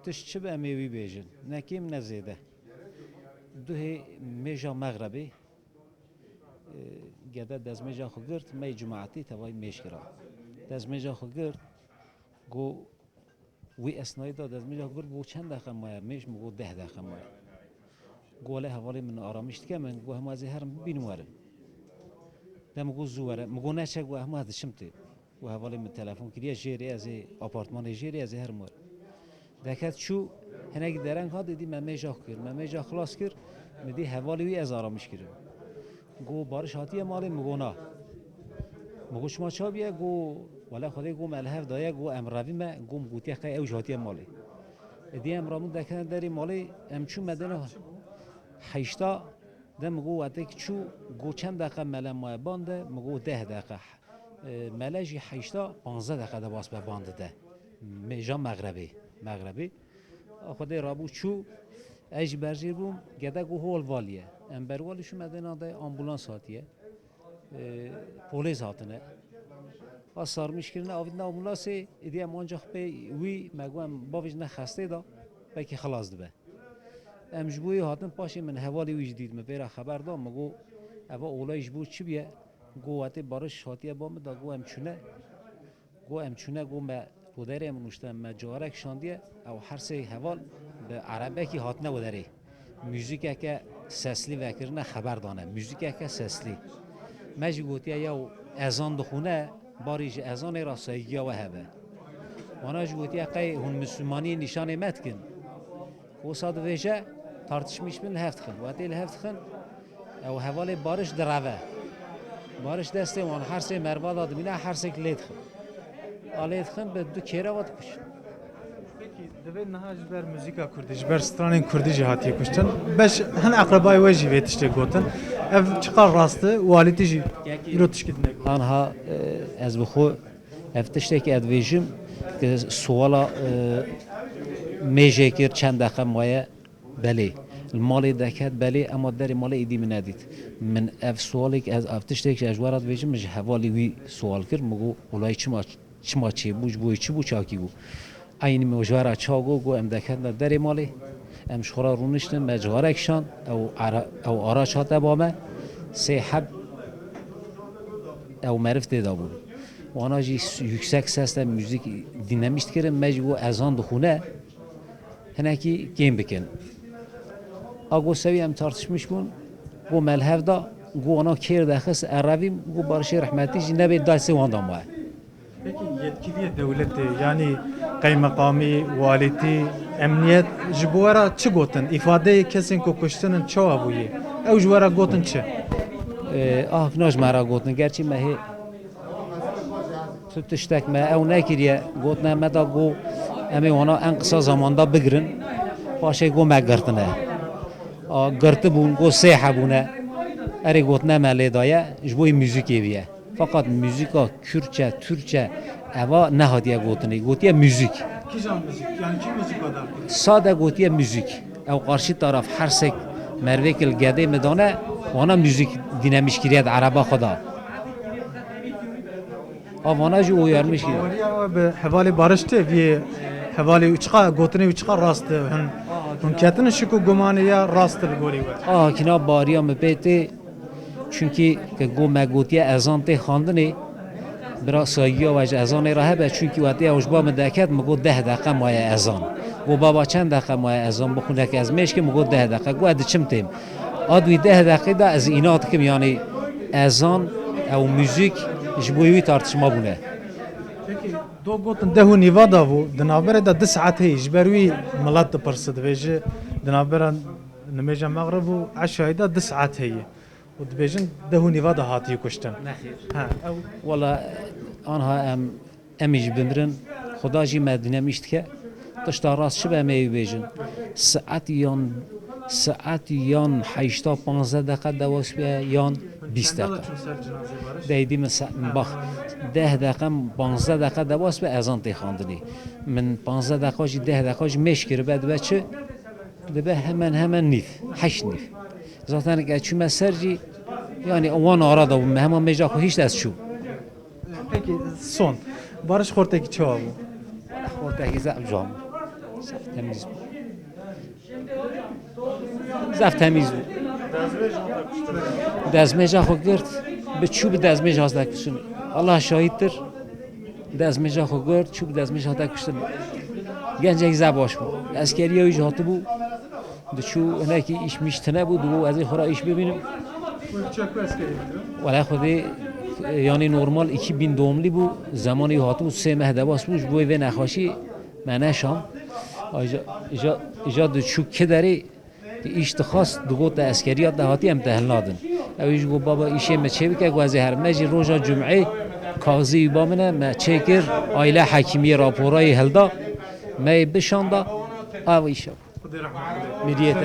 تش چه به میوی بیجن نکیم نزیده دو میجا مغربی گده دزمیجا خو گرت می جماعتی توای میشکرا دزمیجا خو گرت گو وی اسنای داد دزمیجا خو گرت گو چند دقیقه مایه میش مگو 10 دقیقه مایه گوله حوالی من آرامیشت که من گو هم از هر بینوارم دم گو زواره مگو نشه گو هم از شمته گو حوالی من تلفن کریه جیری از آپارتمان جیری از هر مور دکت شو هنگ درنگ ها دیدی من میجا کرد من میجا خلاص کرد میدی حوالی وی از آرامیش کرد گو بارش هاتیه مالی مگو نه مگو شما چا بیه گو ولی خدای گو ملحف دایه گو امروی ما گو مگوتی خیلی اوج هاتیه مالی دی امرامون دکن داری مالی امچو مدنه حیشتا ده مگو وقتی که چو گو چند دقیقه ملم ماه بانده مگو 10 دقیقه ملجی حیشتا 15 دقیقه ده باس به بانده ده میجا مغربی خدای رابو چو ایج برجیر بوم گده گو هول والیه امبروالیشو مدنه ده آمبولانس هاتیه پلیس هاتنه آسارمیش کردن آوید نه آمبولانسی ایدی امانجا به وی مگوام باویج نه خسته دا بکی خلاص ده امجبوی هاتن پاشی من حوالی ویج دید مبیره خبر دام مگو اوا اولایش بود چی بیه گو وقتی بارش هاتیه بام دا گو امچونه گو ما پدر امنوشتم ما جارک شاندیه او هر سه حوال به عربه کی هات نبودری موزیک که سسلی وکرنه خبر دانه موزیک که سسلی مجی گوتیه یا اذان دخونه باریج اذان راسایی و هبه وانا جوتیه قی هون مسلمانی نشان متکن و صاد وجه tartışmış bin heftxin وقتی heftxin او حوال بارش دروه بارش دسته وان هر سه مربا داد مینا هر سه لیدخن آلیدخن به دو کیره وات کش Peki devlet nahaj ber müzika Kurdi, ber stranên Kurdî jî hatiye kuştin. Beş hin aqrabayê we jî vê tiştê gotin. Ev çıqar rastı, walîtî jî îro tişkî dine got. آنها از بخو افتشته که ادویجم که سوالا میجه کر چند دقیقه مایه بله المال دکت بله اما در مال ایدی من ندید من اف سوالی که از افتشته که اجوارات ویجم مش حوالی وی سوال کرد مگو اولای چما چی بوج بوی چی بو چاکی بو aynı mecvara çago em deket der mali em şora runiştin mecvara kşan او araç hata bame sehab او marif de da bu ona yüksek sesle müzik dinlemiştik ki mecbu ezan duhune heneki game bikin ago seviyem tartışmış bun bu melhevda bu ona kir daxis Arabim bu barışı rahmeti nebe dayse vandan var. Peki yetkiliye devleti yani kaymakami, valiti, emniyet ji bu ara çi gotin? İfadeyi kesin ku kuştinin çoğu buyi. Ev ji wara gotin çi? Naj mara gotin gerçi mehi tutuştak me ev nekiriye gotne me da go emi ona en kısa zamanda bigirin paşe go me girtine. Girti bun go seha bune. Eri gotne me ledaya ji bu müzik eviye. Fakat müzika Kürtçe, Türkçe eva ne hadiye gotini gotiye müzik. Kijan müzik yani kim müzik kadar? Sade gotiye müzik. Ev karşı taraf her sek mervekil gede medane ona müzik dinlemiş kiriyet araba xoda. Avana ji uyarmış ki. Wariya be hevali barıştı vi hevali uçqa gotini uçqa rastı. Hun ketin şiku gumaniya rastı gori var. Kina bariya mepeti çünkü که گو مگوتی ازان ته خواندنی برا سایه و ازان راه به چونکی وقتی اوجبا مدکت مگو 10 دقیقه مایه ازان گو بابا چند دقیقه مایه ازان بخونه که از میش که مگو 10 دقیقه گو اد چم تیم ادوی 10 دقیقه دا از اینات که یعنی ازان او موزیک جبوی tartışma bune. Peki do gotin dehu nivada bu dinavere da 2 saat hey jberwi malat persid veje dinavere نميجا مغرب وعشاء 2 ساعات هي ودبيجن دهو نيفادا هاتي كشتن ها والله آنها امیج بمرن خدا جی مدینه میشت که تشتا راست شبه میوی بیجن ساعت یان 8-15 دقیقه دواس بیه یان 20 دقیقه دیدی من باخ 10 دقیقه 15 دقیقه دواس بیه ازان تی خواندنی من 15 دقیقه جی 10 دقیقه جی مشکر بعد بچه دبه hemen nif 8 nif zaten که چون مسرجی yani ovan arada bu hemen mecra hiç ders şu. Peki son Barış Korteki çoğu bu. Korteki zapcam. زف تمیز بود زف تمیز بود دزمجا خو گرد به چوب دزمجا هست کشتن الله شاهدتر دزمجا خو گرد چوب دزمجا هست کشتن گنج یک زباش بود اسکری های جهات بود دچو هناکی ایش میشتنه بود و از این خورا ایش ببینم ولی خودی یعنی نورمال 2002 بود زمانی هاتو 3 ماه دواس بود بوی و نخاشی منه شام ایجاد دچو که داری ایش تخاص دوگوت اسکریات دهاتی امتحان نادن اویش گو بابا ایشه ما چه بکه گوازی هر مجی روزا جمعه کاغذی با منه ما چه کر آیله حکیمی راپورای هلدا ما بشاندا آویشا میریه